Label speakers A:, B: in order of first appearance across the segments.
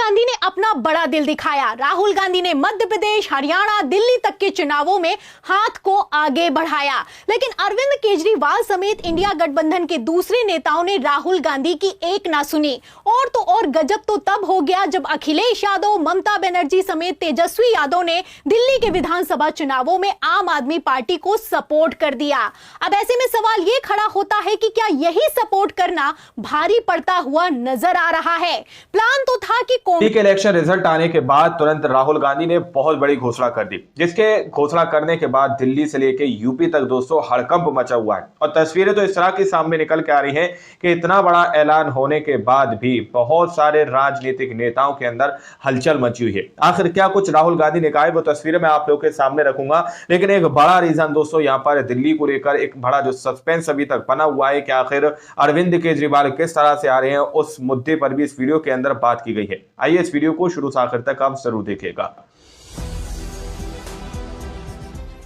A: गांधी ने अपना बड़ा दिल दिखाया। राहुल गांधी ने मध्य प्रदेश, हरियाणा, दिल्ली तक के चुनावों में हाथ को आगे बढ़ाया, लेकिन अरविंद केजरीवाल समेत इंडिया गठबंधन के दूसरे नेताओं ने राहुल गांधी की एक ना सुनी। और तो और गजब तो तब हो गया जब अखिलेश यादव, ममता बनर्जी समेत तेजस्वी यादव ने दिल्ली के विधानसभा चुनावों में आम आदमी पार्टी को सपोर्ट कर दिया। अब ऐसे में सवाल ये खड़ा होता है कि क्या यही सपोर्ट करना भारी पड़ता हुआ नजर आ रहा है? प्लान तो था कि
B: के इलेक्शन रिजल्ट आने के बाद तुरंत राहुल गांधी ने बहुत बड़ी घोषणा कर दी, जिसके घोषणा करने के बाद दिल्ली से लेकर यूपी तक दोस्तों हड़कंप मचा हुआ है। और तस्वीरें तो इस तरह की सामने निकल के आ रही हैं कि इतना बड़ा ऐलान होने के बाद भी बहुत सारे राजनीतिक नेताओं के अंदर हलचल मची हुई है। आखिर क्या कुछ राहुल गांधी ने कहा है वो तस्वीरें मैं आप लोगों के सामने रखूंगा, लेकिन एक बड़ा रीजन दोस्तों यहाँ पर दिल्ली को लेकर एक बड़ा जो सस्पेंस अभी तक बना हुआ है कि आखिर अरविंद केजरीवाल किस तरह से आ रहे हैं, उस मुद्दे पर भी इस वीडियो के अंदर बात की गई है। आइए इस वीडियो को शुरू से आखिर तक आप जरूर देखिएगा।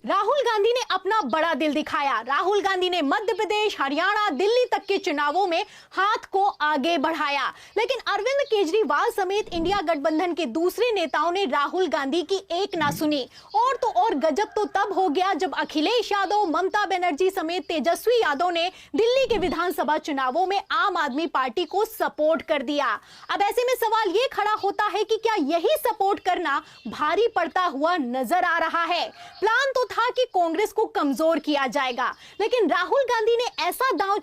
A: राहुल गांधी ने अपना बड़ा दिल दिखाया। राहुल गांधी ने मध्य प्रदेश, हरियाणा, दिल्ली तक के चुनावों में हाथ को आगे बढ़ाया, लेकिन अरविंद केजरीवाल समेत इंडिया गठबंधन के दूसरे नेताओं ने राहुल गांधी की एक ना सुनी। और तो और गजब तो तब हो गया जब अखिलेश यादव, ममता बनर्जी समेत तेजस्वी यादव ने दिल्ली के विधानसभा चुनावों में आम आदमी पार्टी को सपोर्ट कर दिया। अब ऐसे में सवाल ये खड़ा होता है कि क्या यही सपोर्ट करना भारी पड़ता हुआ नजर आ रहा है? प्लान तो था कि कांग्रेस को कमजोर किया जाएगा, लेकिन राहुल गांधी ने ऐसा दांव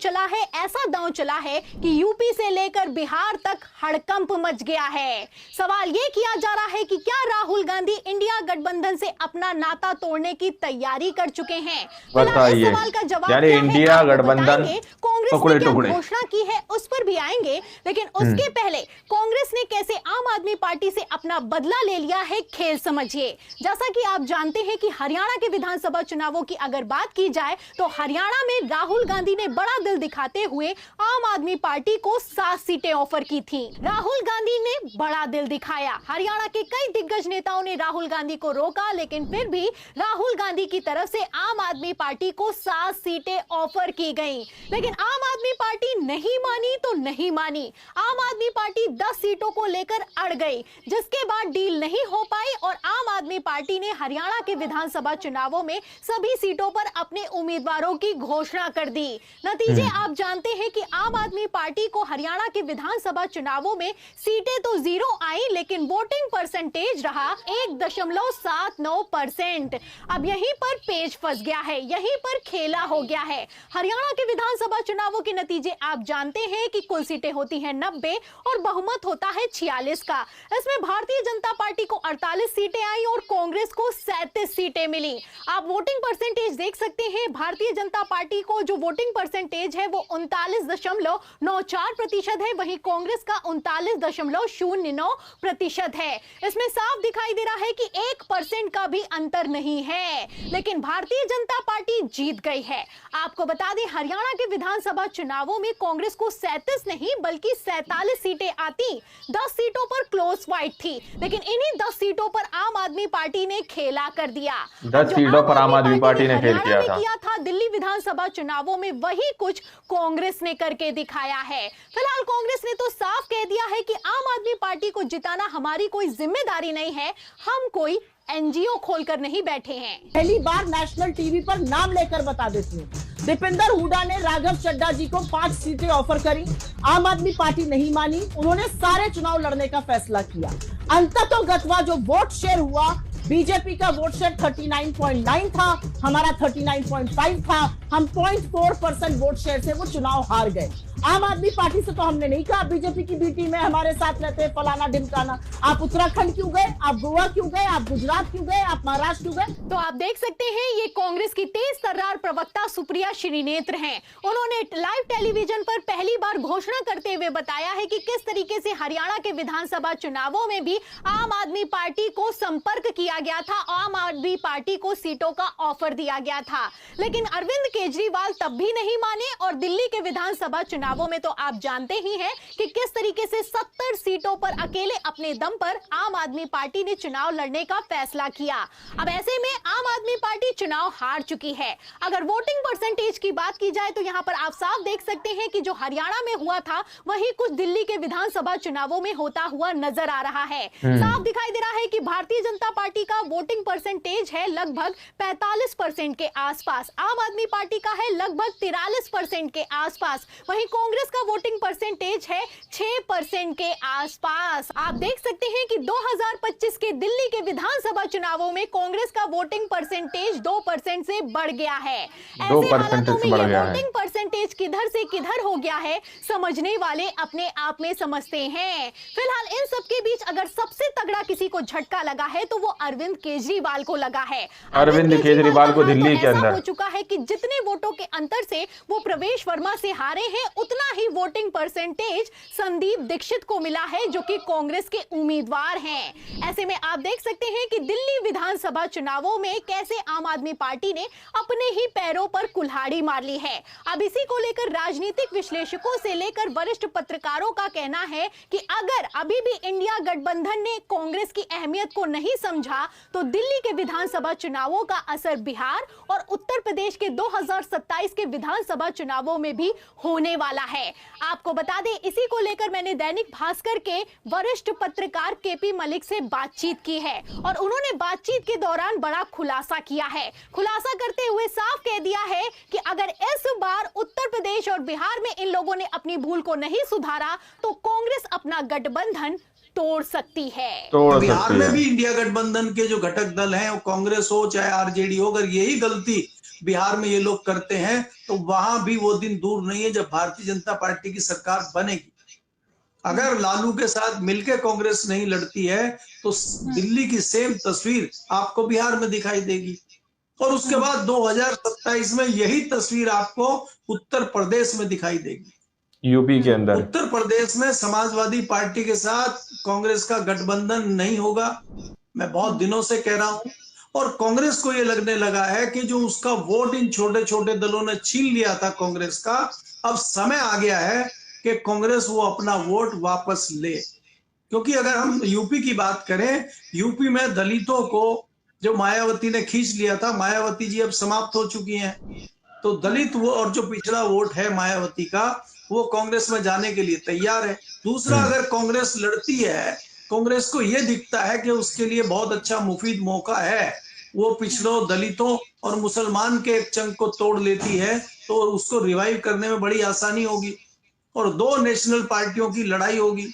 A: चला है कि यूपी से लेकर बिहार तक हड़कंप मच गया है। सवाल यह किया जा रहा है कि क्या राहुल गांधी इंडिया गठबंधन से अपना नाता तोड़ने की तैयारी कर चुके हैं?
B: बताइए,
A: सवाल का जवाब
B: यानी इंडिया गठबंधन
A: कांग्रेस ने क्या घोषणा की है उस पर भी आएंगे, लेकिन उसके पहले कांग्रेस ने कैसे आम आदमी पार्टी से अपना बदला ले लिया है, खेल समझिए। जैसा कि आप जानते हैं कि हरियाणा के विधानसभा चुनावों की अगर बात की जाए तो हरियाणा में राहुल गांधी ने बड़ा दिल दिखाते हुए आम आदमी पार्टी को 7 सीटें ऑफर की थी। राहुल गांधी ने बड़ा दिल दिखाया। हरियाणा के कई दिग्गज नेताओं ने राहुल गांधी को रोका, लेकिन फिर भी राहुल गांधी की तरफ से आम आदमी पार्टी को 7 सीटें ऑफर की गई, लेकिन आम आदमी पार्टी नहीं मानी तो नहीं मानी। आम आदमी पार्टी 10 सीटों को लेकर अड़ गई, जिसके बाद डील नहीं हो पाई और आम आदमी पार्टी ने हरियाणा के विधानसभा चुनावों में सभी सीटों पर अपने उम्मीदवारों की घोषणा कर दी। नतीजे आप जानते हैं कि आम आदमी पार्टी को हरियाणा के विधानसभा चुनावों में सीटें तो 0 आई, लेकिन वोटिंग परसेंटेज रहा 1.79%। अब यहीं पर पेच फंस गया है, यहीं पर खेला हो गया है। हरियाणा के विधानसभा चुनावों के नतीजे आप जानते हैं कि कुल सीटें होती हैं 90 और बहुमत होता है 46 का। इसमें भारतीय जनता पार्टी को 48 सीटें आई और कांग्रेस को 37 सीटें मिली। आप वोटिंग परसेंटेज देख सकते हैं, भारतीय जनता पार्टी को जो वोटिंग परसेंटेज है वो 39.94% है, वहीं कांग्रेस का 39.09% है। इसमें साफ दिखाई दे रहा है कि 1% का भी अंतर नहीं है, लेकिन भारतीय जनता पार्टी जीत गई है। आपको बता दें, हरियाणा के विधानसभा चुनावों में कांग्रेस को 37 नहीं बल्कि 47 सीटें आती। 10 सीटों पर क्लोज फाइट थी, लेकिन इन्हीं 10 सीटों पर आम आदमी पार्टी ने खेला कर दिया।
B: 10 सीटों पर आम आदमी पार्टी ने खेल किया
A: था दिल्ली विधानसभा चुनावों में, वही कुछ कांग्रेस ने करके दिखाया है। फिलहाल कांग्रेस ने तो साफ कह दिया है कि आम आदमी पार्टी को जिताना हमारी कोई जिम्मेदारी नहीं है, हम कोई एनजीओ खोलकर नहीं बैठे हैं।
C: पहली बार नेशनल टीवी पर नाम लेकर बता देती हूँ, दीपेंद्र हुड्डा ने राघव चड्ढा जी को 5 सीटें ऑफर करी। आम आदमी पार्टी नहीं मानी, उन्होंने सारे चुनाव लड़ने का फैसला किया। अंततोगत्वा जो वोट शेयर हुआ, बीजेपी का वोट शेयर 39.9 था, हमारा 39.5 था। हम 0.4% वोट शेयर से वो चुनाव हार गए। आम आदमी पार्टी से तो हमने नहीं कहा बीजेपी की बी टीम में हमारे साथ रहते हैं फलाना ढिमकाना। आप उत्तराखंड क्यों गए, आप गोवा क्यों गए, आप गुजरात क्यों गए, आप महाराष्ट्र क्यों गए?
A: तो आप देख सकते हैं ये कांग्रेस की तेज तर्रार प्रवक्ता सुप्रिया श्रीनेत्र हैं। उन्होंने लाइव टेलीविजन पर पहली बार घोषणा करते हुए बताया है कि किस तरीके से हरियाणा के विधानसभा चुनावों में भी आम आदमी पार्टी को संपर्क किया किया गया था, आम आदमी पार्टी को सीटों का ऑफर दिया गया था, लेकिन अरविंद केजरीवाल तब भी नहीं माने और दिल्ली के विधानसभा चुनावों में तो आप जानते ही हैं कि किस तरीके से 70 सीटों पर अकेले अपने दम पर आम आदमी पार्टी ने चुनाव लड़ने का फैसला किया। अब ऐसे में आम आदमी पार्टी चुनाव हार चुकी है। अगर वोटिंग परसेंटेज की बात की जाए तो यहां पर आप साफ देख सकते हैं कि जो हरियाणा में हुआ था वही कुछ दिल्ली के विधानसभा चुनावों में होता हुआ नजर आ रहा है। साफ दिखाई दे रहा है कि भारतीय जनता पार्टी का वोटिंग परसेंटेज है लगभग 45% के आसपास, आम आदमी पार्टी का है लगभग 43% के आसपास, वहीं कांग्रेस का वोटिंग परसेंटेज है 6% के आसपास। आप देख सकते हैं कि 2025 के दिल्ली के विधानसभा चुनावों में कांग्रेस का वोटिंग परसेंटेज 2% से बढ़ गया है। ऐसे हालातों में ये वोटिंग परसेंटेज किधर से किधर हो गया है समझने वाले अपने आप में समझते हैं। फिलहाल इन सब के बीच अगर सबसे तगड़ा किसी को झटका लगा है तो वो अरविंद केजरीवाल को लगा है।
B: अरविंद केजरीवाल को दिल्ली के अंदर
A: हो चुका है कि जितने वोटों के अंतर से वो प्रवेश वर्मा से हारे हैं उतना ही वोटिंग परसेंटेज संदीप दीक्षित को मिला है जो कि कांग्रेस के उम्मीदवार हैं। ऐसे में आप देख सकते हैं कि दिल्ली विधानसभा चुनावों में कैसे आम आदमी पार्टी ने अपने ही पैरों पर कुल्हाड़ी मार ली है। अब इसी को लेकर राजनीतिक विश्लेषकों से लेकर वरिष्ठ पत्रकारों का कहना है कि अगर अभी भी इंडिया गठबंधन ने कांग्रेस की अहमियत को नहीं समझा तो दिल्ली के विधानसभा चुनावों का असर बिहार और उत्तर प्रदेश के 2027 के विधानसभा चुनावों में भी होने वाला है। आपको बता दें इसी को लेकर मैंने दैनिक भास्कर के वरिष्ठ पत्रकार केपी मलिक से बातचीत की है और उन्होंने बातचीत के दौरान बड़ा खुलासा किया है। खुलासा करते हुए साफ कह दिया है कि अगर इस बार उत्तर प्रदेश और बिहार में इन लोगों ने अपनी भूल को नहीं सुधारा तो कांग्रेस अपना गठबंधन तोड़ सकती है।
D: बिहार में भी इंडिया गठबंधन के जो घटक दल हैं, वो कांग्रेस हो चाहे आरजेडी हो, अगर यही गलती बिहार में ये लोग करते हैं तो वहां भी वो दिन दूर नहीं है जब भारतीय जनता पार्टी की सरकार बनेगी। अगर लालू के साथ मिलकर कांग्रेस नहीं लड़ती है तो दिल्ली की सेम तस्वीर आपको बिहार में दिखाई देगी और उसके बाद 2027 में यही तस्वीर आपको उत्तर प्रदेश में दिखाई देगी।
B: यूपी के अंदर
D: उत्तर प्रदेश में समाजवादी पार्टी के साथ कांग्रेस का गठबंधन नहीं होगा, मैं बहुत दिनों से कह रहा हूं। और कांग्रेस को ये लगने लगा है कि जो उसका वोट इन छोटे छोटे दलों ने छीन लिया था कांग्रेस का, अब समय आ गया है कि कांग्रेस वो अपना वोट वापस ले। क्योंकि अगर हम यूपी की बात करें, यूपी में दलितों को जो मायावती ने खींच लिया था, मायावती जी अब समाप्त हो चुकी हैं, तो दलित वो और जो पिछड़ा वोट है मायावती का वो कांग्रेस में जाने के लिए तैयार है। दूसरा, अगर कांग्रेस लड़ती है, कांग्रेस को यह दिखता है कि उसके लिए बहुत अच्छा मुफीद मौका है, वो पिछड़ों, दलितों और मुसलमान के एक चंक को तोड़ लेती है तो उसको रिवाइव करने में बड़ी आसानी होगी और दो नेशनल पार्टियों की लड़ाई होगी।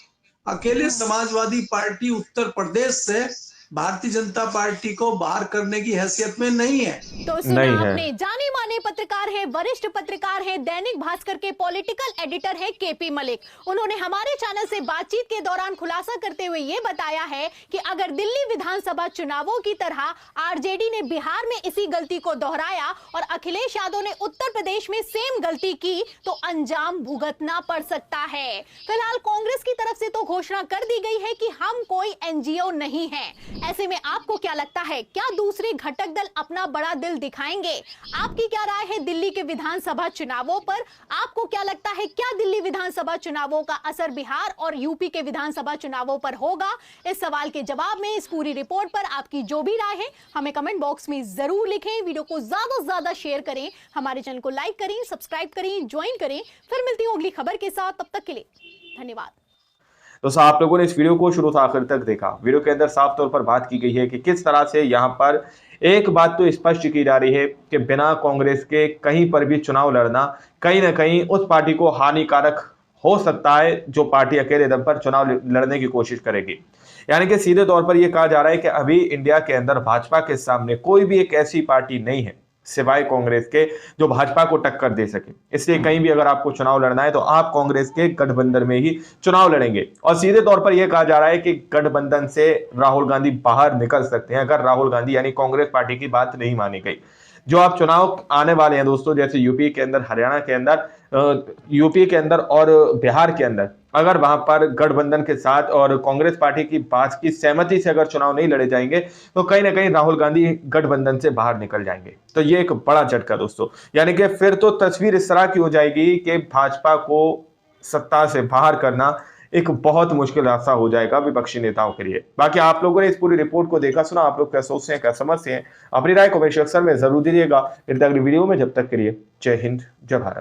D: अकेले समाजवादी पार्टी उत्तर प्रदेश से भारतीय जनता पार्टी को बाहर करने की हैसियत में नहीं है।
A: तो सुना आपने, जाने माने पत्रकार हैं, वरिष्ठ पत्रकार हैं, दैनिक भास्कर के पॉलिटिकल एडिटर हैं केपी मलिक। उन्होंने हमारे चैनल से बातचीत के दौरान खुलासा करते हुए ये बताया है कि अगर दिल्ली विधानसभा चुनावों की तरह आरजेडी ने बिहार में इसी गलती को दोहराया और अखिलेश यादव ने उत्तर प्रदेश में सेम गलती की तो अंजाम भुगतना पड़ सकता है। फिलहाल कांग्रेस की तरफ से तो घोषणा कर दी गई है कि हम कोई एनजीओ नहीं है। ऐसे में आपको क्या लगता है, क्या दूसरे घटक दल अपना बड़ा दिल दिखाएंगे? आपकी क्या राय है दिल्ली के विधानसभा चुनावों पर? आपको क्या लगता है, क्या दिल्ली विधानसभा चुनावों का असर बिहार और यूपी के विधानसभा चुनावों पर होगा? इस सवाल के जवाब में, इस पूरी रिपोर्ट पर आपकी जो भी राय है हमें कमेंट बॉक्स में जरूर लिखें। वीडियो को ज्यादा से ज्यादा शेयर करें, हमारे चैनल को लाइक करें, सब्सक्राइब करें, ज्वाइन करें। फिर मिलती हूँ अगली खबर के साथ, तब तक के लिए धन्यवाद।
B: दोस्तों, आप लोगों ने इस वीडियो को शुरू से आखिर तक देखा। वीडियो के अंदर साफ तौर पर बात की गई है कि किस तरह से यहाँ पर एक बात तो स्पष्ट की जा रही है कि बिना कांग्रेस के कहीं पर भी चुनाव लड़ना कहीं ना कहीं उस पार्टी को हानिकारक हो सकता है जो पार्टी अकेले दम पर चुनाव लड़ने की कोशिश करेगी। यानी कि सीधे तौर पर यह कहा जा रहा है कि अभी इंडिया के अंदर भाजपा के सामने कोई भी एक ऐसी पार्टी नहीं है सिवाय कांग्रेस के जो भाजपा को टक्कर दे सके। इसलिए कहीं भी अगर आपको चुनाव लड़ना है तो आप कांग्रेस के गठबंधन में ही चुनाव लड़ेंगे। और सीधे तौर पर यह कहा जा रहा है कि गठबंधन से राहुल गांधी बाहर निकल सकते हैं अगर राहुल गांधी यानी कांग्रेस पार्टी की बात नहीं मानी गई। जो आप चुनाव आने वाले हैं दोस्तों, जैसे यूपी के अंदर, हरियाणा के अंदर, यूपी के अंदर और बिहार के अंदर अगर वहां पर गठबंधन के साथ और कांग्रेस पार्टी की बात की सहमति से अगर चुनाव नहीं लड़े जाएंगे तो कहीं ना कहीं राहुल गांधी गठबंधन से बाहर निकल जाएंगे। तो ये एक बड़ा झटका दोस्तों, यानी कि फिर तो तस्वीर इस तरह की हो जाएगी कि भाजपा को सत्ता से बाहर करना एक बहुत मुश्किल रास्ता हो जाएगा विपक्षी नेताओं के लिए। बाकी आप लोगों ने इस पूरी रिपोर्ट को देखा सुना, आप लोग क्या सोचते हैं, क्या समझते हैं, अपनी राय कमेंट सेक्शन में जरूर दीजिएगा। फिर अगली वीडियो में, जब तक के लिए जय हिंद, जय भारत।